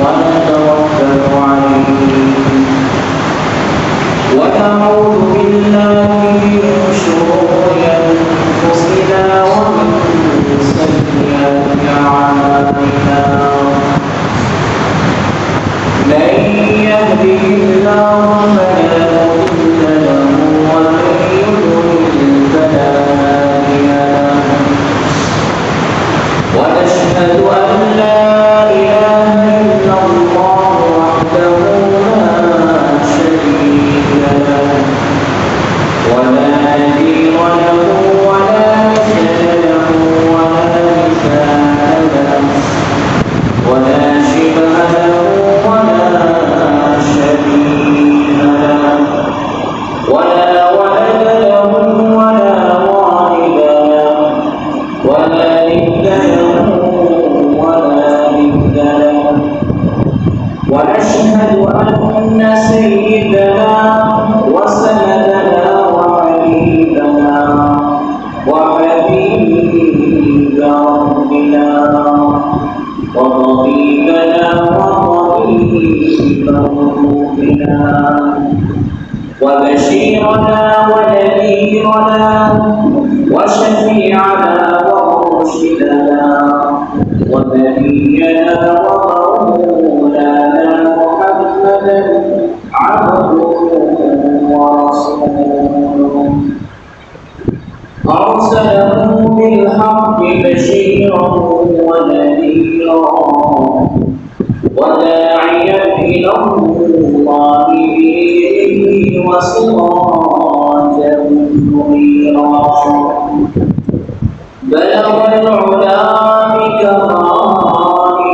ونتوكل عليه ونعوذ بالله من شرور أنفسنا ومن سيئات أعمالنا من يهده الله فلا مضل له ومن يضلل فلا هادي له ونشهد أن لا إله إلا الله وحده لا شريك له ولا نذير له ولا مثل له ولا مثال له ولا شبه له ولا شبيه له ولا ولد له ولا والد له ولا ند له ولا ند له ونشهد أن سيدنا وسندنا وحبيبنا وحبيب ربنا وطبيبنا وطبيب قلوبنا وبشيرنا ونذيرنا وشفيعنا ومرشدنا ونبينا ومولانا محمدا عبده ورسوله أرسله بالحق بشيرا ونذيرا وداعيا إلى الله بإذنه وسراجا منيرا بلغ العلا بكماله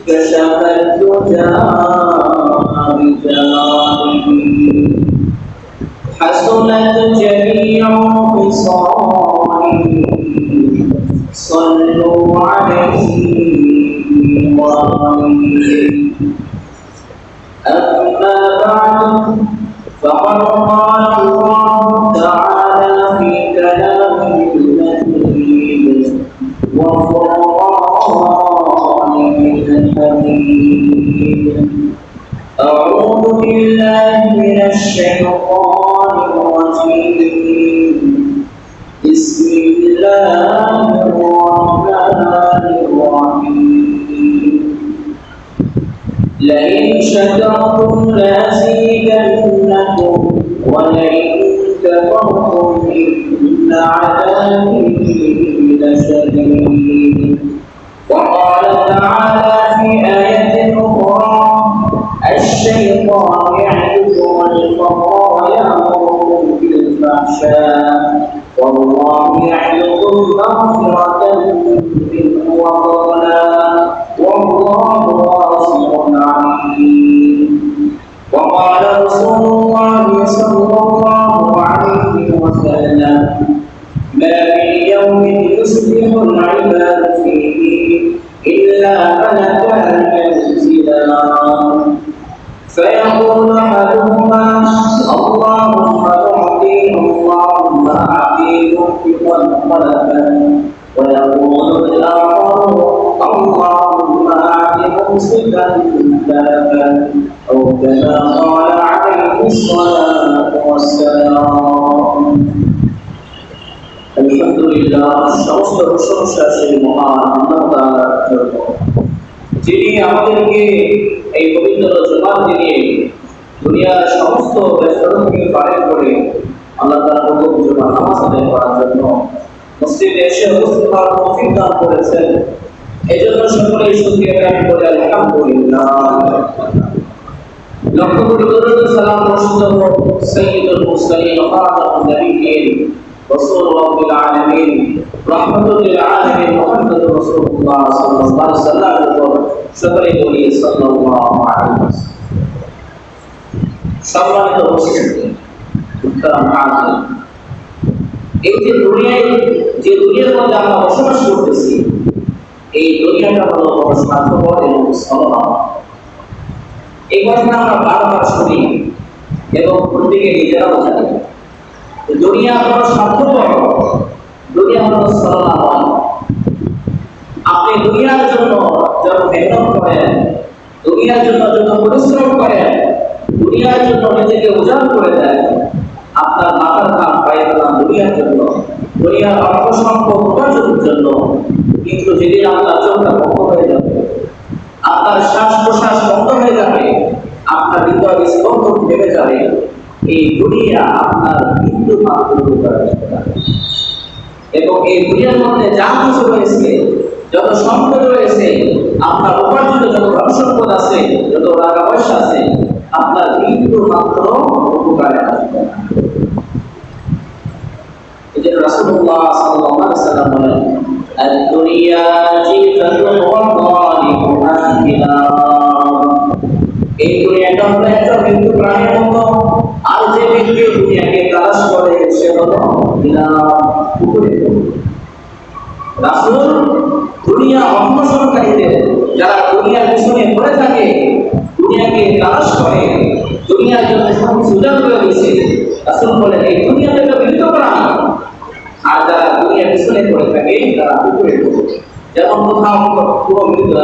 كشف الدجى بجلاله حسنت جميع خصاله صلوا عليه وآله أما بعد فقد قال الله تعالى في كلامه المجيد وفرقانه الحميد أعوذ بالله من الشيطان الرجيم بسم الله الرحمن الرحيم لئن شكرتم لأزيدنكم ولئن كفرتم إن عذابي لشديد وقال تعالى في آية أخرى الشيطان يعدكم الفقر ويأمركم بالفحشاء والله يعدكم مغفرة منه وفضلا والله واسع عليم وقال رسول الله صلى الله عليه وسلم ما من يوم يصبح العباد فيه إلا ملكان ينزلان فيقول أحدهما اللهم أعطي اللهم أعطي ممسكا خلفا ويقول الآخر اللهم أعطي ممسكا تلفا أو كما قال عليه الصلاة والسلام الحمد لله সমস্ত প্রশংসা সেই মহান আল্লাহ তাআলার জন্য যিনি আমাদেরকে এই পবিত্র জুমার দিনে দুনিয়ার সমস্ত ব্যস্ততা থেকে পার করে আল্লাহ তাআলার পবিত্র জুমার নামাজ আদায় করার জন্য মসজিদে এসে উপস্থিত হওয়ার তৌফিক দান করেছেন। এজন্য সকলেই শুকরিয়া জ্ঞাপন করে আলহামদুলিল্লাহ। লক্ষ কোটি দরুদ সালাম বর্ষিত হোক সাইয়্যিদুল মুরসালিন ওয়া খাতামুন নবিয়্যিন রাসূল রাব্বিল আলামিন রাহমাতুল লিল আলামিন মুহাম্মদুর রাসূলুল্লাহ সাল্লাল্লাহু আলাইহি ওয়াসাল্লামের উপর সকলেই বলি সাল্লাল্লাহু আলাইহি ওয়াসাল্লাম। সম্মানিত উপস্থিতি এই যে দুনিয়ার মধ্যে আমরা বসবাস করতেছি এই দুনিয়াটা হলো বড় স্বার্থপর এবং স্থলভাব। এই ঘটনা আমরা বারবার শুনি এবং প্রত্যেকে নিজেরাও জানি। দুনিয়া বড় স্বার্থপর, দুনিয়া হলো স্থলভাব। আপনি দুনিয়ার জন্য যত মেহনত করেন, দুনিয়ার জন্য যত পরিশ্রম করেন, দুনিয়ার জন্য নিজেকে উজাড় করে দেন, আপনার মাথার ঘাম পায়ের ঘাম দুনিয়ার জন্য, দুনিয়ার অর্থ সম্পদ উপার্জনের জন্য, কিন্তু যেদিন আপনার চোখটা বন্ধ হয়ে যাবে, আপনার শ্বাস প্রশ্বাস বন্ধ হয়ে যাবে, আপনার হৃদয় স্পন্দন থেমে যাবে, এই দুনিয়া আপনার বিন্দু মাত্র উপকার করতে পারে। এবং এই দুনিয়ার মধ্যে যা কিছু রয়েছে, যত সম্পদ রয়েছে, আপনার উপার্জিত যত ধন সম্পদ আছে, যত টাকা পয়সা আছে, আপনার বিন্দু মাত্র উপকারে আসবে না। এই যে রাসূলুল্লাহ সাল্লাল্লাহু আলাইহি ওয়াসাল্লাম বলেন, "আদ-দুনিয়া জিফাতুন ওয়া তালিকুহা কিলাম।" এই দুনিয়াটা হলো একটা মৃত্যু প্রাণীর মতো, আর যে ব্যক্তি দুনিয়াকে তালাশ করে সে হলো পুকুরে। রাসূল দুনিয়া অন্বেষণকারীদের, যারা দুনিয়ার পিছনে পড়ে থাকে, দুনিয়াকে তালাশ করে, দুনিয়ার জন্য সবকিছু উজাড় করে দিয়েছে, রাসূল বলেন এই দুনিয়াটা একটা মৃত্যু প্রাণী, আর যারা দুনিয়ার পিছনে পড়ে থাকে তারা পুকুরে পড়ে। যেমন কোথাও কোনো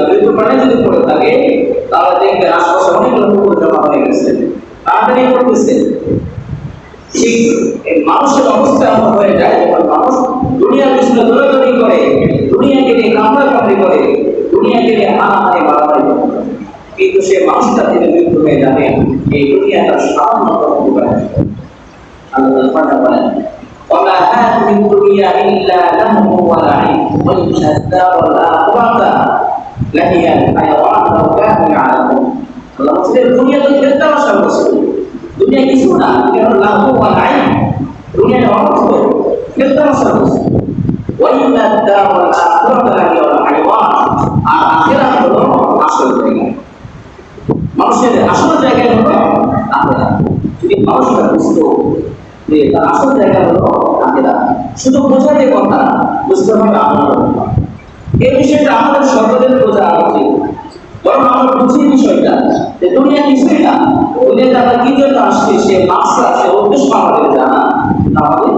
মৃত্যু প্রাণী যদি পড়ে থাকে, তাহলে দেখবে আশপাশে অনেকগুলো পুকুর জমা হয়ে গেছে, তাড়াতাড়ি করতেছে। ঠিক এই মানুষের অবস্থা এমন হয়ে যায়, যখন মানুষ দুনিয়ার পিছনে দৌড়াদৌড়ি করে, দুনিয়াকে নিয়ে কামড়াকামড়ি করে, দুনিয়াকে নিয়ে হানাহানি মারামারি করে, কিন্তু সে মানুষটা থেকে মৃত্যু হয়ে যাবে, এই দুনিয়াটা সামান্য উপকার। আল্লাহ বলেন, وما هذه الدنيا إلا لهو ولعب وإن الدار الآخرة لهي الحيوان لو كانوا يعلمون। আল্লাহ বলেন দুনিয়া তো খেলতে আসা বস্তু, দুনিয়া কিছু না, এটা হলো লাহু ওয়া লাইব, দুনিয়ার অর্থ খেলতে আসা বস্তু। وإن الدار الآخرة لهي الحيوان, আর আখিরাত হলো আসল জায়গা। মানুষের আসল জায়গা হলো আখিরাত। যদি মানুষটা বুঝতো যে তার আসল জায়গা হলো আখিরাত, শুধু বোঝাতে কথা, বুঝতে হবে আমল করতে হবে। এই বিষয়টা আমাদের সকলের বোঝা উচিত, বরং আমরা বুঝি বিষয়টা যে দুনিয়া কিছুই না, দুনিয়াতে আমরা কি জন্য আসছি সে মাকসাদ, সে উদ্দেশ্য আমাদের জানা, তাহলে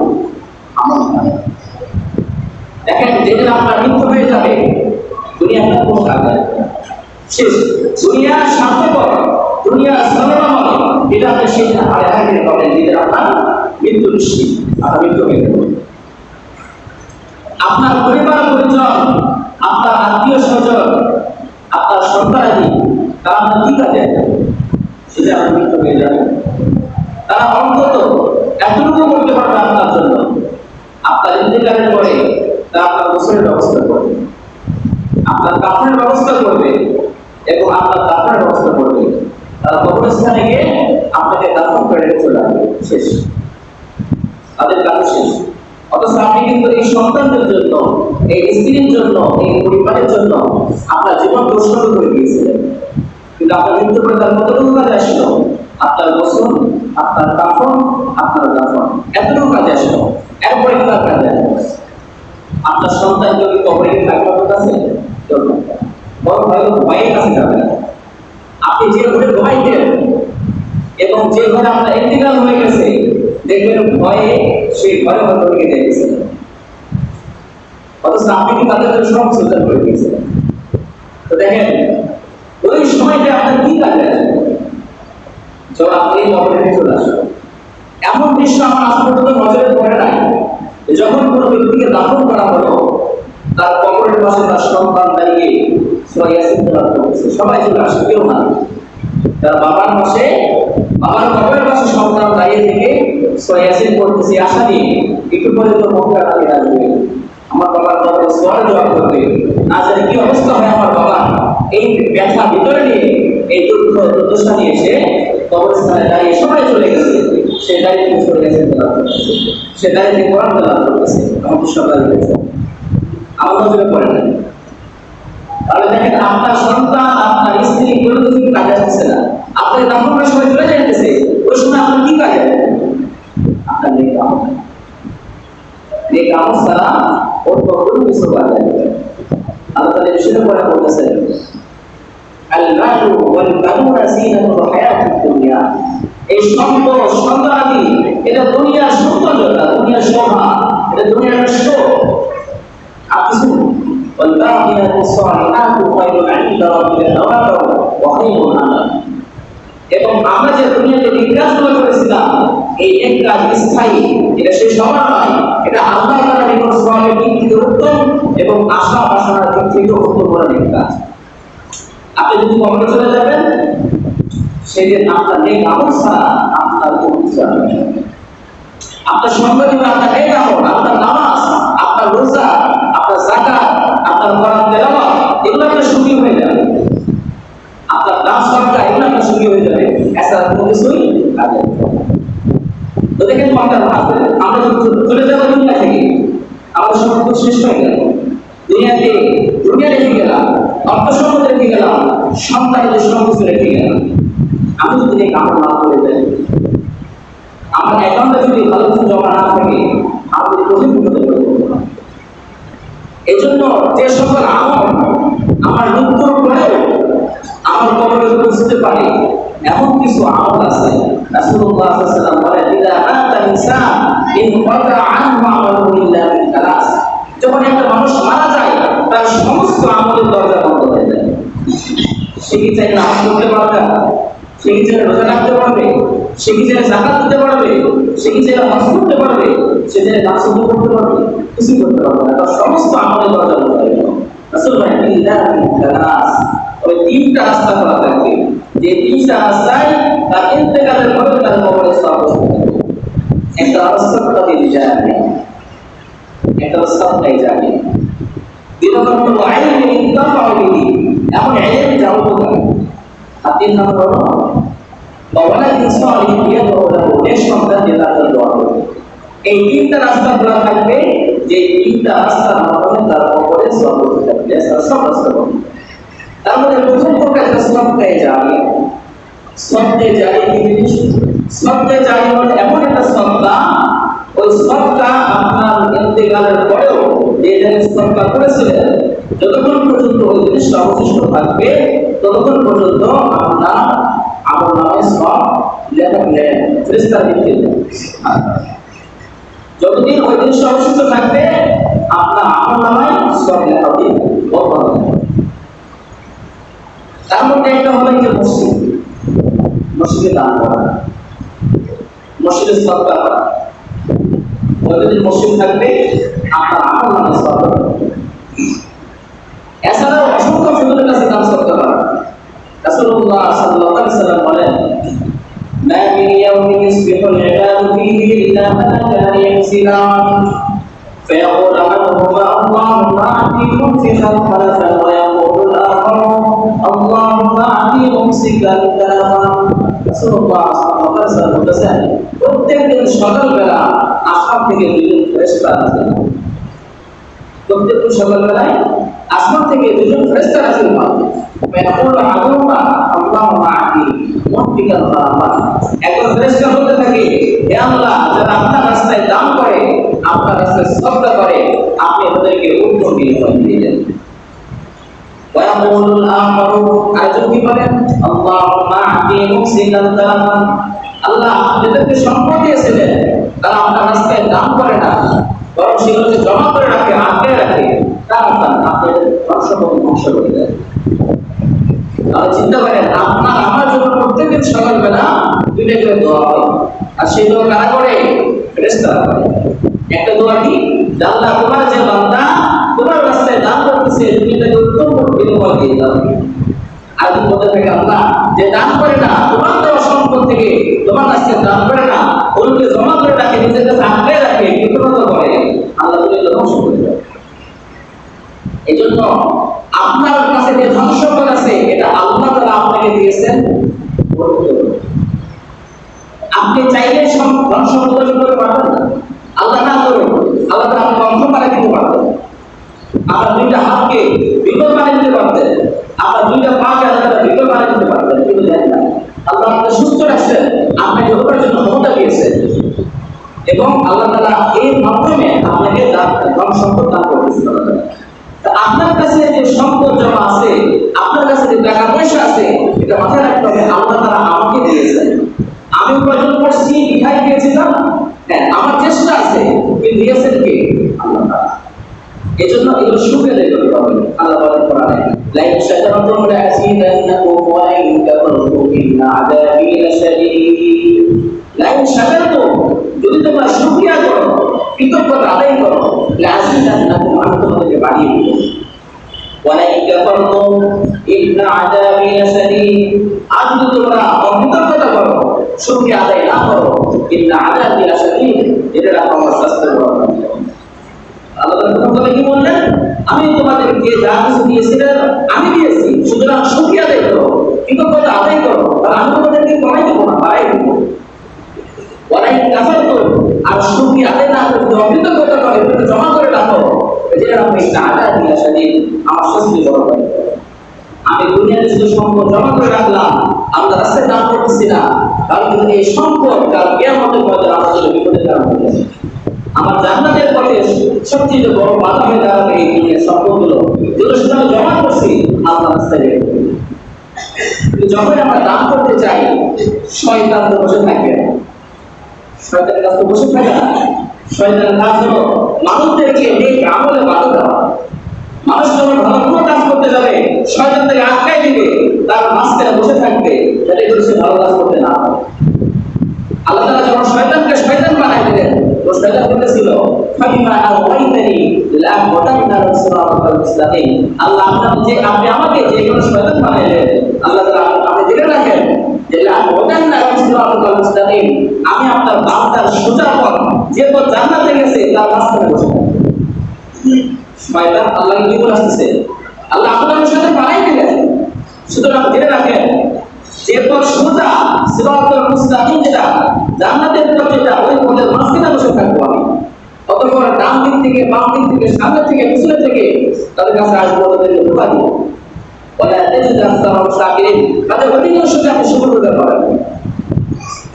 আমল করে। দেখেন যেদিন আপনার মৃত্যু হয়ে যাবে, দুনিয়াটা কোনো কাজ শেষ, দুনিয়া স্বার্থপর, দুনিয়া সর্বময়, এটা আপনি সেই হারে হারে পাবেন যেদিন আপনার মৃত্যু নিশ্চিত, আপনার মৃত্যু হয়ে যাবে। আপনার পরিবার পরিজন, আপনার আত্মীয় স্বজন, আপনার সন্তানাদি, তারা আপনার কি কাজে সেটা আপনার মৃত্যু হয়ে যাবে। তারা অন্তত এতটুকু করতে পারবে আপনার জন্য, আপনার ইন্তেকালের পরে তারা আপনার গোসলের ব্যবস্থা করবে, আপনার কাফনের ব্যবস্থা করবে, এবং আপনার দাফনের ব্যবস্থা করবে। তারা কবরস্থানে গিয়ে আপনাকে দাফন করে রেখে চলে আসবে, শেষ, তাদের কাজ শেষ। অথচ আপনি কিন্তু এই সন্তানদের জন্য, এই স্ত্রীর জন্য, এই পরিবারের জন্য আপনার জীবন উৎসর্গ করে দিয়েছিলেন, কিন্তু আপনার মৃত্যু পরে তার কতটুকু কাজে আসলো? আপনার গোসল, আপনার কাফন, আপনার দাফন, এতটুকু কাজে আসলো। এরপরে কি কাজে আসবে? আপনার সন্তান যদি কবরে থাকবে আপনার কাছে, বড় ভাইয়ের কাছে যাবে না। আপনি যে ঘরে ঘুমাইতেন এবং যে ঘরে আপনার ইন্তেকাল হয়ে গেছে, দেখবেন ভয়ে সেই ঘরে হয়তো রেখে দিয়েছেন, অথচ আপনি কি তাদের জন্য সব সুযোগ করে দিয়েছেন। তো দেখেন ওই সময়টা আপনার কি কাজে আসবে? যখন আপনি কবরে চলে আসবেন, এমন দৃশ্য আমার আজ পর্যন্ত নজরে পড়ে নাই। যখন কোনো ব্যক্তিকে দাফন করা হলো, তার কবরের পাশে তার সন্তান দাঁড়িয়ে সূরা ইয়াসিন তেলাওয়াত করছে, সবাই চলে আসে, কেউ না। তার বাবার পাশে, বাবার কবরের পাশে সন্তান দাঁড়িয়ে থেকে সূরা ইয়াসিন পড়তেছে, আশা নিয়ে একটু পরে তো মক্কা থেকে আসবে, আমার বাবার কবরে সওয়াল জবাব করবে, না জানি কি অবস্থা হয় আমার বাবা। এই ব্যথা ভিতরে নিয়ে, এই দুঃখ দুর্দশা নিয়ে সে কবরস্থানে দাঁড়িয়ে সবাই চলে গেছে, সে দাঁড়িয়ে সূরা ইয়াসিন তেলাওয়াত করতেছে, সে দাঁড়িয়ে কোরআন তেলাওয়াত করতেছে, আমাদের সবাই দেখেছে, আমার নজরে পড়ে না। তাহলে দেখেন আপনার সন্তান, আপনার স্ত্রী কোনো কিছু কাজে আসছে না, আপনি দাফনের সময় চলে যাইতেছে, ওই সময় আপনার কি কাজে আসবে? আপনার নেক আমল, নেক আমল ছাড়া ওর কোনো কিছু কাজে আসবে। আল্লাহ তাআলা বিষয়টা পরে বলতেছেন, আল-মালু ওয়াল বানুনা যিনাতুল হায়াতিদ দুনিয়া, এই সম্পদ সন্তানাদি এটা দুনিয়ার সৌন্দর্যতা, দুনিয়ার শোভা, এটা দুনিয়ার শো, আর কিছু والباقيات الصالحات خير عند ربك ثوابا وخير املا। এবং আমরা যে দুনিয়াতে বিকাশগুলো করেছিলাম এই একটা স্থায়ী, এটা শেষ হওয়ার নয়, এটা আল্লাহ তাআলার নিকট সওয়াবের দিক থেকে উত্তম এবং আশা বাসনার দিক থেকে উত্তম বড় কাজ। আপনি যদি কবরে চলে যাবেন সেদিন আপনার নেক আমল ছাড়া আপনার কোনো কিছু হবে না। আপনার সম্পত্তি, আপনার নেক আমল, আপনার নামাজ, আপনার রোজা, আপনার যাকাত, আপনার কোরআন তেলাওয়াত, এগুলো আপনার সুখী হয়ে যাবে। আপনার দান সদকা এগুলো আপনার সুখী হয়ে যাবে, এছাড়া কোনো কিছুই কাজে আসবে না। তো দেখেন কয়টা ভাববে, আমরা চলে যাবো দুনিয়া থেকে, আমাদের সম্পদ শেষ হয়ে গেল, দুনিয়া রেখে গেলাম, অর্থ সম্পদ রেখে গেলাম, সন্তানদের সবকিছু রেখে গেলাম। আমি যদি এই কামড় না করে যাই, আমার অ্যাকাউন্টে যদি ভালো কিছু জমা না থাকে, আমাদের কঠিন বিপদে পড়ে যেতে পারে। এই জন্য যে সকল আমল আমার মৃত্যুর পরেও আমার কবরে বুঝতে পারে এমন কিছু আমল আছে, রাসূলুল্লাহ সাল্লাল্লাহু আলাইহি ওয়াসাল্লাম বলেন, ইদা মাতা ইনসান ইন ক্বাতা আনহু আমালুহু ইল্লা মিন সালাস। যখন একটা মানুষ মারা যায় তার সমস্ত আমলের দরজা বন্ধ হয়ে যায়। সে কি চাইলে নামাজ পড়তে পারবে, সে কি চাইলে রোজা রাখতে পারবে, সে কি চাইলে যাকাত দিতে পারবে, সে কি চাইলে হজ করতে পারবে, সে চাইলে নামাজ করতে পারবে, কিছু করতে পারবে না, তার সমস্ত আমলের দরজা বন্ধ হয়ে গেল। রাসূল বলেন, ইল্লা মিন সালাস, ওই তিনটা রাস্তা খোলা থাকবে, যে তিনটা রাস্তায় তার ইন্তেকালের পরে তার কবরে সওয়াব হবে। একটা রাস্তা দিয়ে যাবে, একটা রাস্তা নাই যাবে। দ্বিতীয় নম্বর ইলম ইনতাফা বিহি, এমন ইলম যাও কোথায়। আর তিন নম্বর ওয়ালাদিন সালিহিন ইয়াদউ লাহু, নেক সন্তান যে তার জন্য দোয়া করবে। এই তিনটা রাস্তা খোলা থাকবে, যে তিনটা রাস্তার মাধ্যমে তার কবরে সওয়াব হতে থাকবে, সব রাস্তা বন্ধ। তার মধ্যে প্রথম প্রকার সবকে জানি, সবকে জানি কি জিনিস? সবকে জানি মানে এমন একটা সদকা, ওই সদকা আপনার ইন্তেকালের পরেও যে জিনিস সদকা করেছিলেন, যতক্ষণ পর্যন্ত ওই জিনিসটা অবশিষ্ট থাকবে ততক্ষণ পর্যন্ত আপনার আমল নামায় সব লেখা ফেরেশতা লিখে দেবে। যতদিন ওই জিনিসটা অবশিষ্ট থাকবে আপনার আমল নামায় সব লেখা দিয়ে বন্ধ হবে। তার মধ্যে একটা হলো যে মসজিদে দান করা, মসজিদে সদকা করা। যতদিন মসজিদ থাকবে আপনার আমল নামায় সওয়াব হবে। এছাড়াও অসংখ্য ফজিলতের কাছে দান সদকা করা। রাসূলুল্লাহ সাল্লাল্লাহু আলাইহি ওয়াসাল্লাম বলেন, মা মিন ইয়াউমিন ইসবিহুল ইবাদু ফীহি ইল্লা মালাকান ইয়ানসিলান فيقول أحدهما اللهم أعطي ممسكا خلفا ويقول الآخر اللهم أعطي ممسكا تلفا। রাসূলুল্লাহ সাল্লাল্লাহু আলাইহি ওয়াসাল্লাম বলেছেন, প্রত্যেকদিন সকালবেলা আসমান থেকে দুজন ফেরেশতা আসেন। প্রত্যেকদিন সকালবেলায় আসমান থেকে দুজন ফেরেশতা আসেন। فيقول أحدهما اللهم أعطي ممسكا تلفا। একজন ফেরেশতা বলতে থাকে, হে আল্লাহ, যারা আপনার রাস্তায় দান করে, আপনার রাস্তায় সদকা করে, আপনি তাদেরকে উত্তম বিনিময় দিয়ে দেন। ويقول الآخر, আরেকজন কি বলেন, اللهم أعطي ممسكا تلفا। আল্লাহ, আপনি যাদেরকে সম্পদ দিয়েছিলেন তারা আপনার রাস্তায় দান করে না, বরং সেগুলোকে জমা করে রাখে, আটকে রাখে, তারা আপনি সম্পদ ধ্বংস করে দেন। তাহলে চিন্তা করেন, আপনার আমার জন্য প্রত্যেকদিন সকালবেলা দুইটা করে দোয়া হয়, আর সেই দোয়া কারা করে? ফেরেশতারা করে। একটা দোয়া কি, আল্লাহ, তোমার যে বান্দা তোমার রাস্তায় দান করতেছে তুমি তাকে উত্তম বিনিময় দিয়ে দাও। আর তুমি বলতে থাকে, আল্লাহ, যে দান করে না তোমার দেওয়া সম্পদ থেকে তোমার রাস্তায় দান করে না, ওগুলোকে জমা করে রাখে, নিজের কাছে আটকে রাখে, কৃতজ্ঞতা করে, আল্লাহ তুমি ধ্বংস করে দাও। এই জন্য আপনার কাছে যে ধন সম্পদ আছে এটা আল্লাহ তাআলা আপনাকে দিয়েছেন। আপনি চাইলে ধন সম্পদ করতে পারবেন না, আল্লাহ না করুন, আল্লাহ তাআলা আপনাকে অর্থ বাড়িয়ে দিতে পারতেন, আপনার দুইটা হাতকে বিকল বানিয়ে দিতে পারতেন, আপনার দুইটা পাকে আল্লাহ বিকল বানিয়ে দিতে পারতেন, কিন্তু দেন না। আল্লাহ আপনাকে সুস্থ রাখছেন, আপনাকে ওটার জন্য ক্ষমতা দিয়েছেন, এবং আল্লাহ তাআলা এই মাধ্যমে আপনাকে ধন সম্পদ দান করতেছেন। আপনার কাছে যে সম্পদ জমা আছে, আপনার কাছে যে টাকা পয়সা আছে, এটা মাথায় রাখতে হবে আল্লাহ তাআলা আমাকে দিয়েছেন। আমি উপার্জন করছি, বিখাই দিয়েছিলাম, হ্যাঁ আমার চেষ্টা আছে, কিন্তু দিয়েছেন কে? আল্লাহ তাআলা। এজন্য এগুলো শুকরে দেখতে হবে। আল্লাহ বলেন কোরআনে, লাইন শাকারতুম লাযিদান্নাকুম ওয়া লাইন কাফারতুম ইন্না আযাবি লাশাদীদ। লাইন শাকারতুম, যদি তোমরা শুকরিয়া করো, কৃতজ্ঞতা আদায় করো, লাযিদান্নাকুম, আমি তোমাদেরকে বাড়িয়ে দেব। ওয়া লাইন কাফারতুম ইন্না আযাবি লাশাদীদ, আর যদি তোমরা অকৃতজ্ঞতা করো, শুকরিয়া আদায় না করো, ইন্না আযাবি লাশাদীদ, এটা আমার শাস্তি বড়। আল্লাহ তাআলা কি বললেন, আমি তোমাদেরকে যা কিছু দিয়েছিলাম আমি দিয়েছি, সুতরাং শুকরিয়া আদায় করো, কৃতজ্ঞতা আদায় করো, আর আমি তোমাদেরকে কমাই দেবো না, বাড়াই দেবো। ওয়ালাই কাফারতুম, আর শুকরিয়া আদায় না করে যদি অকৃতজ্ঞতা করে, এটা জমা করে রাখো, যেটা আমি আদা দিয়া সাদিন, আমার শাস্তি বড় হয়। আমি দুনিয়াতে শুধু সম্পদ জমা করে রাখলাম, আমরা রাস্তায় দান করতেছি না, কারণ কিন্তু এই সম্পদ কাল কিয়ামতের পরে আমাদের বিপদের কারণ হয়ে যাবে। আমার জান্নাতের পথে সবচেয়ে বড় বাধা হয়ে দাঁড়াবে এই দুনিয়ার সম্পদগুলো, যেগুলো শুধু আমি জমা করছি আল্লাহ রাস্তায় রেখে দেব। কিন্তু যখন আমরা দান করতে চাই, শয়তান তো বসে থাকবে না, শয়তানের কাছে তো বসে থাকে না। শয়তানের কাজ হলো মানুষদেরকে নেক আমলে বাধা দেওয়া। মানুষ যখন ভালো কোনো কাজ করতে যাবে, শয়তান তাকে আটকাই দিবে, তার মাঝখানে বসে থাকবে, যাতে করে সে ভালো কাজ করতে না পারে। আল্লাহ তাআলা যখন শয়তানকে শয়তান বানাই দিলেন, ও শয়তান বলেছিল, ফাবিমা আওয়াইতানি লা ওয়াতাইনা রাসূলাল্লাহ মুস্তাকিম। আল্লাহ আপনি আমাকে যে কোনো শয়তান বানাইলেন, আল্লাহ তাআলা আপনি জেনে রাখেন যে লা ওয়াতাইনা রাসূলাল্লাহ মুস্তাকিম, আমি আপনার বান্দার সোজা পথ, যে পথ জান্নাতে গেছে তার মাঝখানে বসে থাকি। শয়তান আল্লাহকে কি বলে আসতেছে, আল্লাহ আপনার সাথে বানাই দিলেন, সুতরাং জেনে রাখেন যে পথ সোজা, সিরাতুল মুস্তাকিম, যেটা জান্নাতের পথ, যেটা ওই পথের মাঝখানে বসে থাকবো আমি। অতঃপর ডান দিক থেকে, বাম দিক থেকে, সামনে থেকে, পিছনে থেকে তাদের কাছে আসবো, তাদেরকে ধোঁকা দিব। বলে তাদের অধিকাংশকে আপনি শুকর করতে পারেন।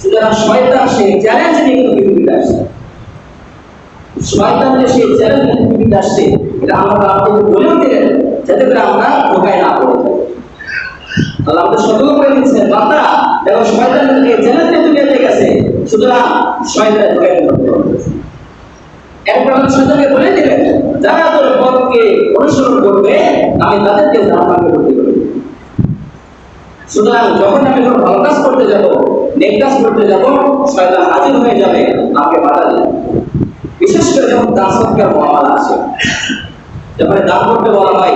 সুতরাং শয়তান সে চ্যালেঞ্জ নিয়ে কিন্তু পৃথিবীতে আসছে। শয়তান যে সেই চ্যালেঞ্জ নিয়ে পৃথিবীতে আসছে, এটা আমরা আপনাদের বলেও দিলেন, যাতে করে আমরা ধোঁকায় না পড়ে যাই। আল্লাহ আমাদের সতর্ক করে দিচ্ছেন, বান্দা দেখো শয়তান থেকে চ্যালেঞ্জ নিয়ে দুনিয়াতে গেছে, সুতরাং শয়তানের ধোঁকায় পড়তে হবে। এরপর আমি শয়তানকে বলে দিলেন, যারা তোর পথকে অনুসরণ করবে আমি তাদেরকে জাহান্নামে ভর্তি করে দেব। সুতরাং যখন আমি কোনো ভালো কাজ করতে যাব, নেক কাজ করতে যাব, শয়তান হাজির হয়ে যাবে, আমাকে বাধা দেবে। বিশেষ করে যখন দান সৎকার মামলা আছে, যখন দান করতে বলা হয়,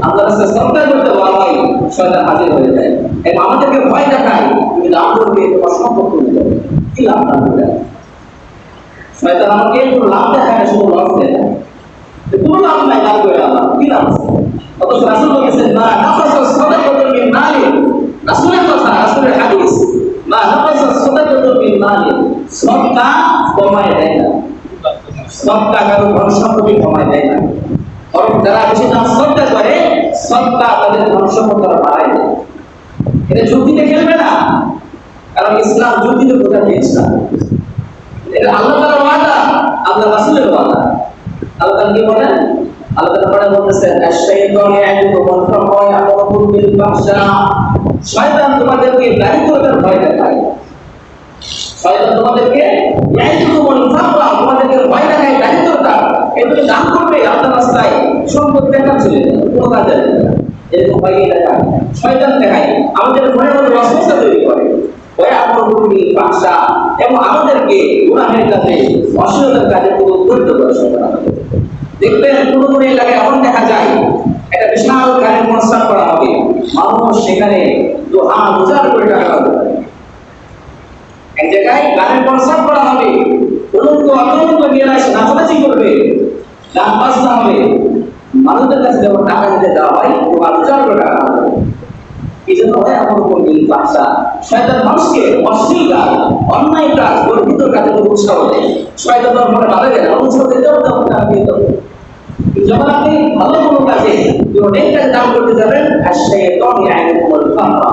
আল্লাহর রাস্তায় সৎকার করতে বলা হয়, শয়তান হাজির হয়ে যায় এবং আমাদেরকে ভয় দেখায়, তুমি দান করবে তোমার সম্পদ কমে যাবে, কি লাভ দান করবে। শয়তান আমাকে কোনো লাভ দেখায় না, শুধু লস দেয় না, কোনো লাভ নাই দান করে, আল্লাহ কি লাভ আছে। অথচ রাসূল বলেছেন, মা নাফাসা সাদাকাতুন মিন মালি, রাসূলের কথা, রাসূলের হাদিস, মা নাফাসা সাদাকাতুন মিন মালি, সদকা কমায় দেয় না, সদকা কারো ধন সম্পত্তি কমায় দেয় না, বরং যারা বেশি দান সদকা করে, সদকা তাদের ধন সম্পদ বাড়ায় দেয়। এটা যুক্তিতে খেলবে না, কারণ ইসলাম যুক্তিতে বোঝাতে ইসলাম। এটা আল্লাহ তাআলার ওয়াদা, আল্লাহ রাসূলের ওয়াদা। আল্লাহ তাআলা কি বলেন, আল্লাহ তাআলা বলতেছেন, আশ-শাইতানু ইয়া'iদুকুম ফাকরা ইয়া'মুরুকুম বিল ফাহশা, শয়তান তোমাদেরকে দারিদ্রতার ভয় দেখায়। শয়তান তোমাদেরকে ইয়া'iদুকুম ফাকরা, তোমাদেরকে ভয় দেখায় দারিদ্রতা। এগুলো দান করবে আল্লাহর রাস্তায়, সম্পদ দেখা চলে যাবে, কোনো কাজে লাগবে না। এরকম ভয় দেখায় শয়তান, দেখায় আমাদের মনের মধ্যে ওয়াসওয়াসা তৈরি করে, ওয়া'মুরুকুম বিল ফাহশা, এবং আমাদেরকে গুনাহের কাজে, অশ্লীলতার কাজে উদ্বুদ্ধ করে শয়তান। দেখবেন কোনো কোনো এলাকায় এমন দেখা যায়, একটা বিশাল গানের কনসার্ট করা হবে, মানুষ সেখানে দোহা উজাড় করে টাকা লাগবে। এক জায়গায় গানের কনসার্ট করা হবে, অনন্ত অনন্ত মেয়েরা নাচানাচি করবে, গান বাজনা হবে, মানুষদের কাছে যখন টাকা দিতে দেওয়া হয়, দোহা উজাড় করে টাকা লাগবে। এই জন্য এমন কোন ভাষা শয়তান মানুষকে অশ্লীল কাজ, অন্যায় কাজ, গর্বিত কাজে উৎসাহ দেয়। শয়তান মনে ভালো লাগে না, উৎসাহ দিতেও তখন টাকা দিয়ে দেবো। যখন আপনি ভালো কোনো কাজে অনেক কাজ দান করতে যাবেন, আর সেই তখন আইনুল ফাকরা,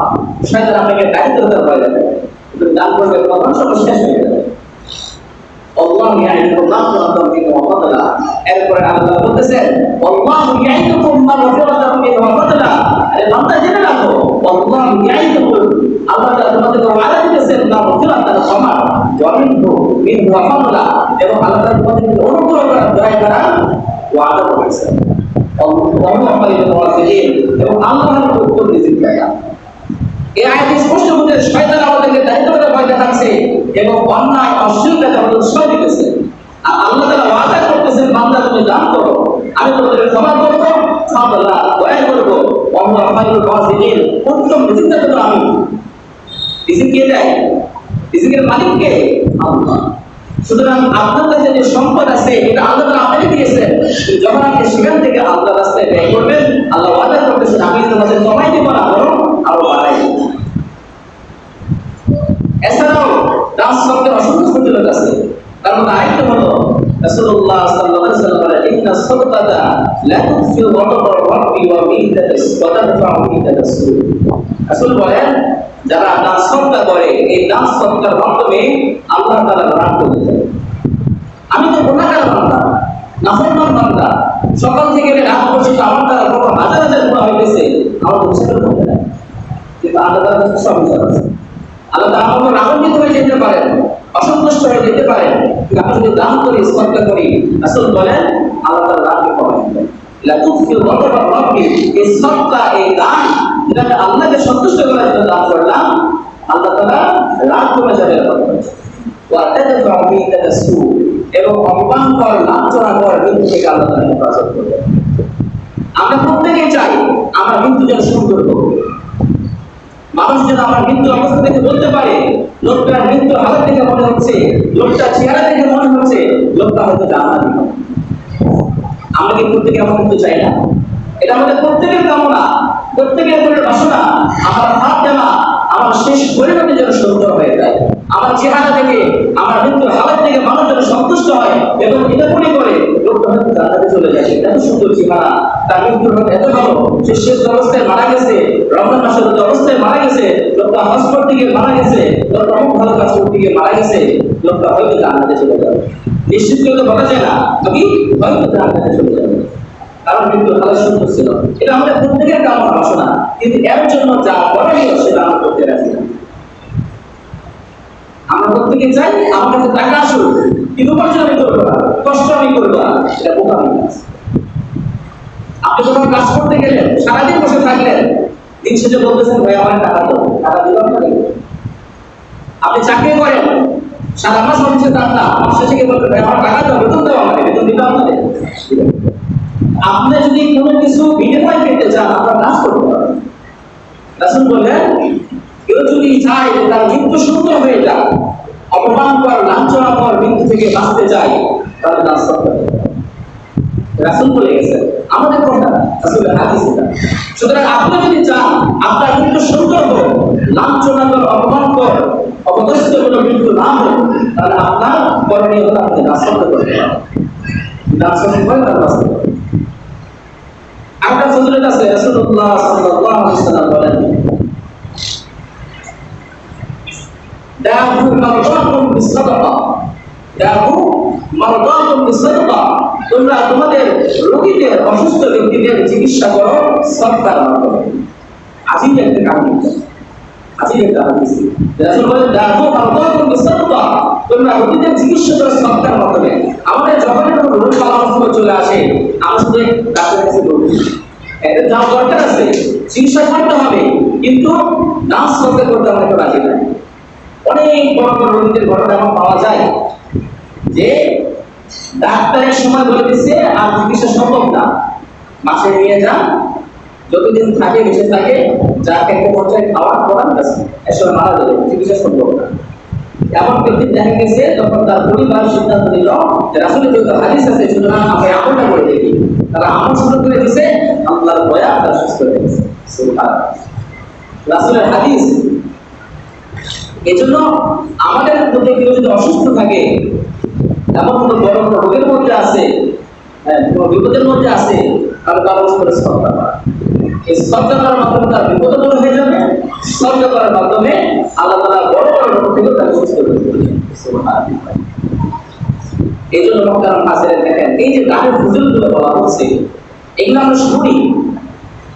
শয়তান আপনাকে দারিদ্রতার ভয় দেখাবে, দান করবে তখন সব শেষ হয়ে যাবে। আল্লাহু ইয়াইদুকুম মাগফিরাতাম মিনহু ওয়া ফাদলা, এরপরে আল্লাহ বলতেছেন, আল্লাহু ইয়াইদুকুম মাগফিরাতাম মিনহু ওয়া ফাদলা। আরে বান্দা জেনে রাখো, আল্লাহু ইয়াইদুকুম, আল্লাহ তাআলা তোমাদেরকে ওয়াদা দিতেছেন, মাগফিরাতাম ক্ষমা, মিনহু ওয়া ফাদলা, এবং আল্লাহ তাআলা তোমাদেরকে অনুগ্রহ করার দয়া করার ওয়াদা করেছেন এবং আল্লাহর উত্তর রিজিক দেয়া। এই আয়াতে স্পষ্ট মধ্যে শয়তান আমাদেরকে দায়িত্ব করে ভয় দেখাচ্ছে এবং অন্যায় অশ্লীলতা আমাদের উৎসাহ দিতেছে। আর আল্লাহ তাআলা ওয়াদা করতেছেন, বান্দা তুমি দান করো, আমি তোমাদের ক্ষমা করবো, সাবধান দয়া করবো, আল্লাহ খায়রুল রাযিকিন, উত্তম রিজিক দেব আমি। রিজিক কে দেয়? রিজিকের মালিক কে? আল্লাহ। সুতরাং আপনার কাছে যে সম্পদ আছে এটা আল্লাহ তাআলা আপনাকে দিয়েছেন, যখন আপনি সেখান থেকে আল্লাহর রাস্তায় ব্যয় করবেন, আল্লাহ ওয়াদা করতেছেন আমি তোমাদের কমাই দেব না, বরং আরো বাড়াই দেব। এছাড়াও দান শব্দের অসংখ্য ফজিলত আছে। তার মধ্যে আরেকটা হলো রাসূলুল্লাহ সাল্লাল্লাহু আলাইহি ওয়াসাল্লাম বলেন, ইন্না সাদকাতা লা তুফিউ ওয়াদাবা রাব্বি ওয়া মিদাতাস ওয়া তাদফাউ মিদাতাস। রাসূল বলেন, যারা দান সদকা করে এই দান সদকার মাধ্যমে আল্লাহ তাআলা রাগ করে দেন। আমি তো গুনাহগার বান্দা, নাফরমান বান্দা, সকাল থেকে রাত পর্যন্ত আমার দ্বারা কত হাজার হাজার গুনাহ হইতেছে, আমার দোষের মধ্যে নাই, কিন্তু আল্লাহ তাআলা সব বিচার আছে। আল্লাহ তাআলা আমাকে রাগান্বিত হয়ে যেতে পারেন, অসন্তুষ্ট হয়ে যেতে পারেন, কিন্তু আমি যদি দান করি, সদকা করি, রাসূল বলেন আল্লাহ তাআলা রাগকে কমায় দেন। লা তুফিউ ওয়াদাবা রাব্বি, এই সদকা, এই দান যেটা আল্লাহকে সন্তুষ্ট করার জন্য দান করলাম, আল্লাহ তাআলা রাগ কমে যাবে। ওয়া তাদফাউ মিদাতাস, এবং অপমানকর লাঞ্ছনাকর মৃত্যু থেকে আল্লাহ তাআলা হেফাজত করবেন। আমরা প্রত্যেকেই চাই আমার মৃত্যু যেন সুন্দর হোক, মানুষ যেন আমার মৃত্যু অবস্থা থেকে বলতে পারে লোকটার মৃত্যু হালত থেকে মনে হচ্ছে, লোকটার চেহারা থেকে মনে হচ্ছে লোকটা হয়তো জান্নাতি হবে। আমরা কি প্রত্যেকে এমন মৃত্যু চাই না? এটা আমাদের প্রত্যেকের কামনা, প্রত্যেকের মনের বাসনা। আমার হাত জানা আমার শেষ পরিণতি যেন সুন্দর হয়ে যায়, আমার চেহারা থেকে, আমার মৃত্যুর হালত থেকে মানুষ যেন সন্তুষ্ট হয় এবং এটা মনে করে লোকটা হয়তো জান্নাতে চলে যায়। এত সুন্দর চেহারা, তার মৃত্যুর হয়তো এত ভালো, সে শেষ অবস্থায় মারা গেছে, রমজান মাসের অবস্থায় মারা গেছে, লোকটা হজ করতে গিয়ে মারা গেছে, লোকটা অনেক ভালো কাজ করতে গিয়ে মারা গেছে, লোকটা হয়তো জান্নাতে চলে যাবে। নিশ্চিত করে বলা যায় না, তবে হয়তো জান্নাতে চলে যাবে, কারণ মৃত্যুর হালত সুন্দর ছিল। এটা আমাদের প্রত্যেকের কামনা বাসনা, কিন্তু এর জন্য যা করণীয় সেটা আমরা করতে রাজি না। আমরা প্রত্যেকে চাই আমার কাছে টাকা আসুক, কিন্তু উপার্জন আমি করবো না, কষ্ট আমি করবো না, এটা বোকামি কাজ। আপনি যখন কাজ করতে গেলেন, সারাদিন বসে থাকলেন, দিন শেষে বলতেছেন ভাই আমার টাকা দাও, টাকা দিলাম না। আপনি চাকরি করেন, সারা মাস অফিসে থাকলাম, মাস শেষে গিয়ে বলবেন ভাই আমার টাকা দাও, বেতন দাও আমাকে, বেতন দিতে আপনাদের। আপনি যদি কোনো কিছু বিনিময় পেতে চান, আপনার কাজ করতে পারেন। রাসূল বলেন, কেউ যদি চায় তার মৃত্যু সুন্দর হয়ে যায়, অপমানকর লাঞ্ছনাকর মৃত্যু থেকে বাঁচতে চায়, তাহলে দান করতে হবে। রাসূল বলে গেছেন, আমাদের কথা রাসূলের হাদিস এটা। সুতরাং আপনি যদি চান আপনার মৃত্যু সুন্দর হোক, লাঞ্ছনাকর, অপমানকর, অপদস্থ কোনো মৃত্যু না হোক, তাহলে আপনার করণীয় হলো আপনি দান করতে পারবেন। দান করতে পারেন, তার বাঁচতে পারবেন। আরেকটা ফজিলত আছে, রাসূলুল্লাহ সাল্লাল্লাহু আলাইহি ওয়াসাল্লাম বলেন, দাউ মারদাকুম বিসসাদাকা, দাউ মারদাকুম বিসসাদাকা, তোমরা তোমাদের রোগীদের, অসুস্থ ব্যক্তিদের চিকিৎসা করো সদকার মাধ্যমে। আজিব একটা কাহিনী, আজিব একটা হাদিস। রাসূল বলেন, দাউ মারদাকুম বিসসাদাকা, তোমরা রোগীদের চিকিৎসা করো সদকার মাধ্যমে। আমাদের যখন কোনো রোগ বালার চলে আসে, আমরা শুধু ডাক্তারের কাছে দৌড়ি, এর দাম দরকার আছে, চিকিৎসা করতে হবে, কিন্তু নার্স করতে আমরা একটু রাজি নাই। অনেক বড় বড় রোগীদের ঘটনা এমন পাওয়া যায় যে ডাক্তারের সময় বলে দিচ্ছে আর চিকিৎসা সম্ভব না, মাসে নিয়ে যান, যতদিন থাকে বেঁচে থাকে, যাকে একটা পর্যায়ে খাওয়ার করান, এসব মারা যাবে, চিকিৎসা সম্ভব না। এমন ব্যক্তির দেখা গেছে তখন তার পরিবার সিদ্ধান্ত নিল যে রাসূলের যেহেতু হাদিস আছে, সুতরাং আমরা আমলটা করে দেখি। তারা আমল শুরু করে দিছে, আল্লাহর দয়া তারা সুস্থ হয়ে গেছে। সুবহানাল্লাহ, রাসূলের হাদিস। এজন্য আমাদের মধ্যে কেউ যদি অসুস্থ থাকে, এমন কোনো বড় বড় রোগের মধ্যে আছে, বিপদের মধ্যে আছে, তাহলে তার করে সদকা করা। এই সদকা করার মাধ্যমে তার বিপদ দূর হয়ে যাবে, সদকা করার মাধ্যমে আল্লাহ তাআলা বড় বড় রোগ থেকে তাকে সুস্থ করে দিবেন। সুবহানাল্লাহ। এই জন্য মক্কার কাছে দেখেন, এই যে দানের ফজিলতগুলো বলা হচ্ছে, এগুলো আমরা শুনি,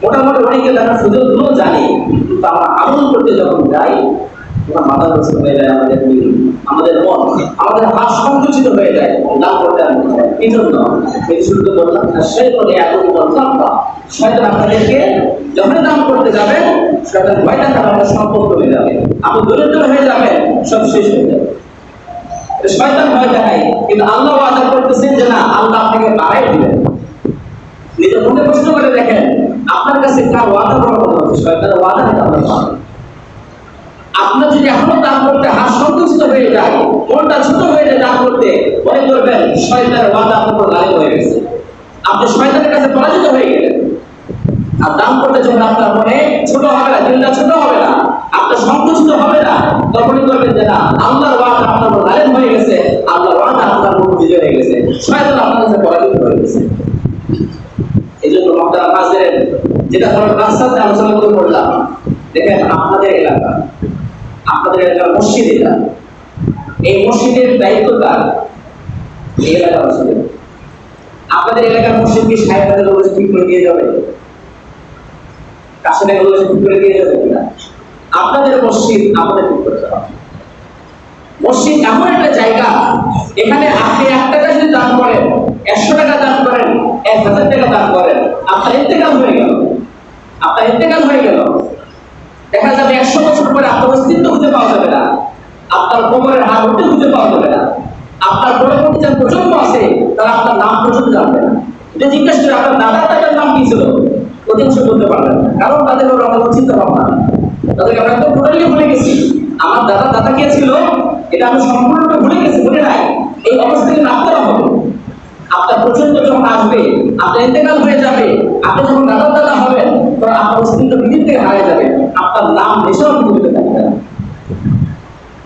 মোটামুটি অনেকে দানের ফজিলতগুলো জানি, কিন্তু আমরা আমল করতে যখন যাই মাথা নষ্ট হয়ে যায়, আমাদের দিল, আমাদের মন, আমাদের হাত সংকুচিত হয়ে যায় দান করতে। এই জন্য শুরুতে বললাম শয়তান এত বলতাম না, শয়তান আপনাদেরকে যখন দান করতে যাবেন শয়তান ভয় দেখাবে আপনার সম্পদ হয়ে যাবে, আপনি দরিদ্র হয়ে যাবেন, সব শেষ হয়ে যাবে। শয়তান ভয় দেখায়, কিন্তু আল্লাহ ওয়াদা করতেছেন যে না, আল্লাহ আপনাকে বাড়াই দিবেন। নিজের মনে প্রশ্ন করে দেখেন আপনার কাছে কার ওয়াদা বড় কথা হচ্ছে? শয়তানের ওয়াদা নাকি আপনার পাবেন? আপনার যদি এখনো দান করতে হাত সংকুচিত হয়ে যায়, মনটা ছোট হয়ে যায় দান করতে, মনে করবেন শয়তানের ওয়াদা আপনার উপর লালিত হয়ে গেছে, আপনি শয়তানের কাছে পরাজিত হয়ে গেলেন। আর দান করতে যখন আপনার মনে ছোট হবে না, দিলটা ছোট হবে না, আপনার সংকুচিত হবে না, তখনই করবেন যে না, আল্লাহর ওয়াদা আপনার উপর লালিত হয়ে গেছে, আল্লাহর ওয়াদা আপনার উপর বিজয় হয়ে গেছে, শয়তান আপনার কাছে পরাজিত হয়ে গেছে। এই জন্য আপনারা হাজিরেন, যেটা আমরা রাস্তাতে আলোচনা করে বললাম, দেখেন আপনাদের এলাকার মসজিদ, এটা এই মসজিদের দায়িত্বটা এই এলাকার মসজিদ। আপনাদের এলাকার মসজিদ কি সাহেবদের লোক ঠিক করে দিয়ে যাবে? কাছে লোক ঠিক করে দিয়ে যাবে কিনা? আপনাদের মসজিদ আপনাদের ঠিক করতে হবে। মসজিদ এমন একটা জায়গা, এখানে আপনি 1 টাকা যদি দান করেন, 100 টাকা দান করেন, 1000 টাকা দান করেন, আপনার ইন্তেকাল হয়ে গেল, আপনার ইন্তেকাল হয়ে গেল। দেখা যাবে 100 বছর পরে আপনার অস্তিত্ব খুঁজে পাওয়া যাবে না, আপনার কোমরের হাত উঠে খুঁজে পাওয়া যাবে না, আপনার পরবর্তী যে প্রজন্ম আছে তারা আপনার নাম পর্যন্ত জানবে না। এটা জিজ্ঞেস করে আপনার দাদার নাম কি ছিল, অধিকাংশ বলতে পারবেন না, কারণ তাদের ওরা আমাদের চিন্তা ভাবনা, তাদেরকে আমরা তো টোটালি ভুলে গেছি। আমার দাদা কে ছিল এটা আমি সম্পূর্ণরূপে ভুলে গেছি, ভুলে নাই। এই অবস্থা কিন্তু আপনারা হবে, আপনার প্রচন্ড যখন আসবে, আপনার ইন্তেকাল হয়ে যাবে, আপনি যখন দাদা হবেন, তখন আপনার অস্তিত্ব পৃথিবী থেকে হারিয়ে যাবে, আপনার নাম দেশেও পৃথিবীতে থাকবে না।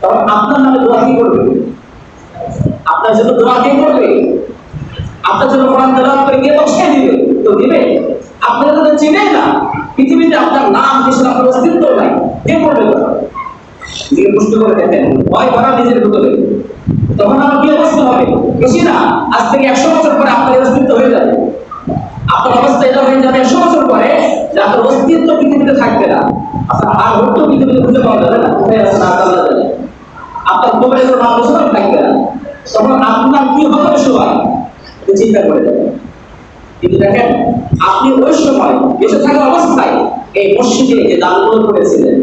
তখন আপনার নামে দোয়া কি করবে? আপনার জন্য দোয়া কে করবে? আপনার জন্য কোরআন তেলাওয়াত করে কে বসিয়ে দিবে? তো দিবে? আপনারা তো চিনেন না, পৃথিবীতে আপনার নাম দেশের আপনার অস্তিত্ব নাই, কে করবে? নিজেকে প্রশ্ন করে দেখেন, ভয় করা নিজের ভিতরে, তখন আমার কি অবস্থা হবে? বেশি না, আজ থেকে 100 বছর পরে আপনার অস্তিত্ব হয়ে যাবে। আপনার অবস্থা এটা হয়ে যাবে 100 বছর পরে যে আপনার অস্তিত্ব পৃথিবীতে থাকবে না, আপনার আর হতো পৃথিবীতে খুঁজে পাওয়া যাবে না, কোথায় আছে না আল্লাহ জানে, আপনার কোমরে কোনো আলোচনা থাকবে না, তখন আপনার কি হবে সবাই চিন্তা করে দেবেন। কিন্তু দেখেন আপনি ওই সময় বেঁচে থাকা অবস্থায় এই মসজিদে যে দানগুলো করেছিলেন,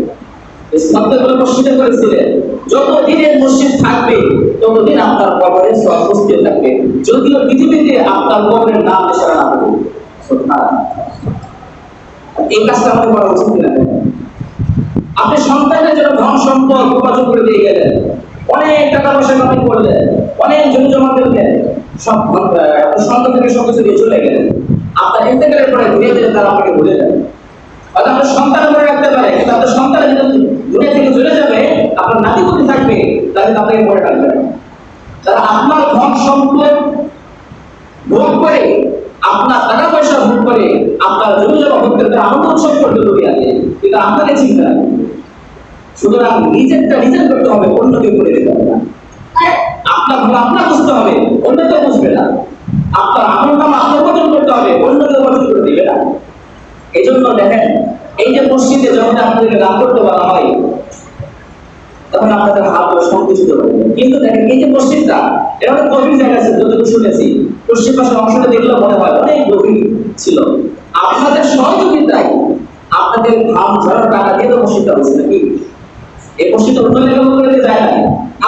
মসজিদে করেছিলেন, যতদিনের মসজিদ থাকবে ততদিন আপনার কবরে উপস্থিত থাকবে, যদিও পৃথিবীতে আপনার কবরের নাম এছাড়া না হবে। এই কাজটা আমাদের করা উচিত কিনা? আপনি সন্তানের জন্য ধন সম্পদ উপার্জন করে দিয়ে গেলেন, অনেক টাকা পয়সা কামাই করলেন, অনেক জমি জমা করলেন, সব সন্তান থেকে সব কিছু দিয়ে চলে গেলেন, আপনার ইন্তেকালের পরে ধীরে ধীরে তারা আপনাকে ভুলে যাবে। হয়তো আপনার সন্তান করে রাখতে পারে, কিন্তু আপনার সন্তানের যদি দুনিয়া থেকে চলে যাবে, আপনার নাতিপুতি থাকবে, তাহলে আপনাকে মনে রাখবে না। তারা আপনার ধন সম্পদ ভোগ করে, আপনার টাকা পয়সা ভোগ করে, আপনার জমি জমা ভোগ করে আনন্দ উৎসব করতে দুনিয়াতে, কিন্তু আপনাকে চিন্তা রাখবে। সুতরাং নিজেরটা নিজের করতে হবে, অন্য কেউ করে দিতে হবে না। আপনার ভালো আপনার বুঝতে হবে, অন্য কেউ বুঝবে না। আপনার আনন্দ আপনার উপার্জন করতে হবে, অন্য কেউ উপার্জন করে দিবে না। এই জন্য দেখেন, এই যে মসজিদে যখন আপনাদেরকে দান করতে বলা হয়, তখন আপনাদের হাত সংকুচিত হবে। কিন্তু দেখেন এই যে মসজিদটা, এটা অনেক গভীর জায়গা আছে, যতটুকু শুনেছি, পশ্চিম পাশের অংশটা দেখলে মনে হয় অনেক গভীর ছিল। আপনাদের সহযোগিতায়, আপনাদের ঘাম ঝরার টাকা দিয়ে তো মসজিদটা হচ্ছে নাকি? এই মসজিদটা অন্য লেভেল করে যায় না,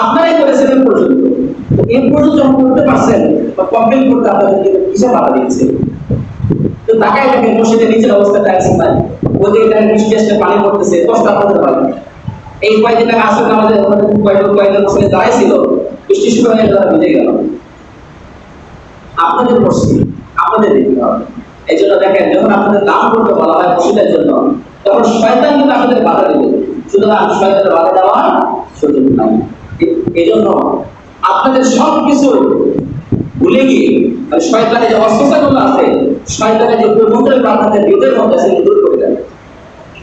আপনারাই করেছেন এই পর্যন্ত। এই পর্যন্ত যখন করতে পারছেন বা কমপ্লেন করতে আপনাদেরকে কিসে বাধা দিচ্ছে? তো ঢাকায় দেখেন মসজিদের নিচের অবস্থাটা আছে তাই, ওদের এখানে বৃষ্টি আসলে পানি পড়তেছে, কষ্ট আপনাদের হয়। এই কয়েকদিন আগে আসলে আমাদের কয়েকজন ছেলে দাঁড়াই ছিল, বৃষ্টি শুরু হয়ে তারা ভিজে গেল। আপনাদের মসজিদ আপনাদের দেখতে হবে। এই জন্য দেখেন যখন আপনাদের দান করতে বলা হয় মসজিদের জন্য, তখন শয়তান কিন্তু আপনাদের বাধা দেবে, সুতরাং শয়তানের বাধা দেওয়ার সুযোগ নাই। এই জন্য আপনাদের সবকিছু ভুলে গিয়ে শয়তানের যে অস্ত্রগুলো আছে, শয়তানের যে প্রবন্ধের আপনাদের হৃদয়ের মধ্যে সেগুলো দূর করে দেন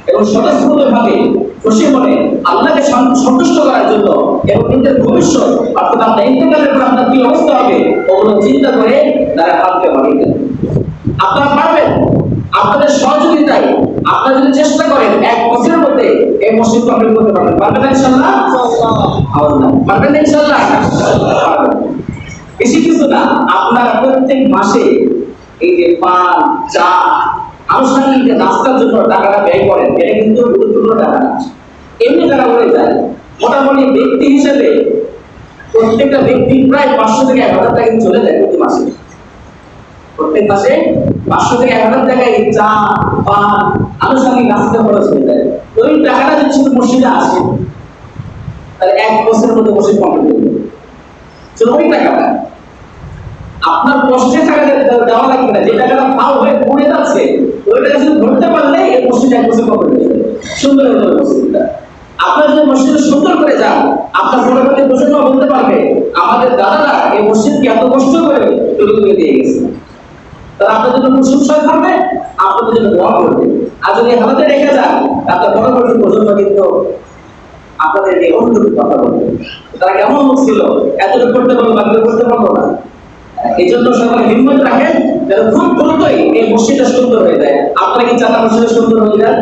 এবং স্বতঃস্ফূর্তভাবে খুশি মনে আল্লাহকে সন্তুষ্ট করার জন্য এবং নিজের ভবিষ্যৎ অর্থাৎ আপনার ইন্তেকালের পর আপনার কি অবস্থা হবে ওগুলো চিন্তা করে তারা হাতকে বাড়িয়ে দেন। আপনারা পারবেন, আপনাদের সহযোগিতায় আপনারা যদি চেষ্টা করেন 1 বছরের মধ্যে এই এই মসজিদ কমপ্লিট করতে পারবেন? পারবেন না ইনশাআল্লাহ? পারবেন না ইনশাআল্লাহ? পারবেন। বেশি কিছু না, আপনারা প্রত্যেক মাসে এই যে পান, চা, আনুষ্ঠানিক যে নাস্তার জন্য টাকাটা ব্যয় করেন, এটা কিন্তু গুরুত্বপূর্ণ টাকা না, এমনি টাকা বলে যায়। মোটামুটি ব্যক্তি হিসেবে প্রত্যেকটা ব্যক্তি প্রায় 500 থেকে 1000 টাকা চলে যায় প্রতি মাসে। প্রত্যেক মাসে 500 থেকে 1000 টাকা এই চা, পান, আনুষ্ঠানিক নাস্তা খরচ হয়ে যায়। ওই টাকাটা যদি শুধু মসজিদে আসে, তাহলে 1 বছরের মধ্যে মসজিদ কমপ্লিট হয়ে যাবে। শুধু ওই টাকাটা আপনার কষ্টে টাকা দেওয়া লাগবে না, যে টাকাটা ফাও হয়ে পড়ে যাচ্ছে ওই টাকা শুধু ধরতে পারলে এই মসজিদ 1 বছর কমপ্লিট হয়ে যাবে। সুন্দর হয়ে যাবে মসজিদটা। আপনার যদি মসজিদ সুন্দর করে যান, আপনার পরবর্তী প্রজন্ম বলতে পারবে আমাদের দাদারা এই মসজিদকে এত কষ্ট করে তৈরি করে দিয়ে গেছে। তারা আপনাদের জন্য প্রশংসা করবে, আপনাদের জন্য দোয়া করবে। আর যদি হাতে রেখে যান, আপনার পরবর্তী প্রজন্ম কিন্তু আপনাদের এই অনুরূপ কথা বলবে, তারা কেমন লোক ছিল, এতটুকু করতে পারবো বাকি করতে পারবো না। এই জন্য সবাই হিম্মত রাখেন যেন খুব দ্রুতই এই মসজিদটা সুন্দর হয়ে যায়। আপনারা কি চান মসজিদটা সুন্দর হয়ে যায়?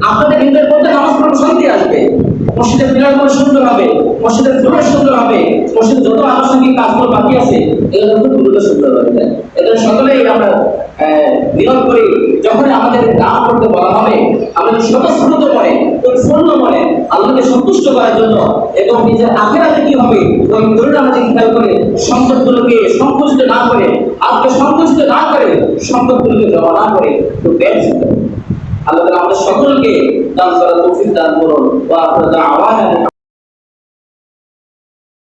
আপনাদের হিন্দুদের মধ্যে নামাজ পড়ার শান্তি আসবে, মসজিদের মিনারগুলো সুন্দর হবে, মসজিদের ফ্লোর সুন্দর হবে, মসজিদের যত আনুষ্ঠানিক কাজগুলো বাকি আছে এগুলো খুব দ্রুত সুন্দর হয়ে যায়। এজন্য সকলেই আমরা নিয়োগ করি, যখন আমাদের কাজ করতে বলা হবে আমাদের স্বতঃস্ফূর্ত মনে, পরিপূর্ণ মনে আল্লাহকে সন্তুষ্ট করার জন্য এবং নিজের আখিরাতে কি হবে ওই করুণা আমাদের খেয়াল করে সম্পদগুলোকে সংকুচিত না করে, আজকে সংকুচিত না করে, সম্পদগুলোকে জমা না করে তো ব্যয় আল্লাহ আমাদের সকলকে দান করার তৌফিক দান করুন। ওয়া আখিরু দাওয়ানা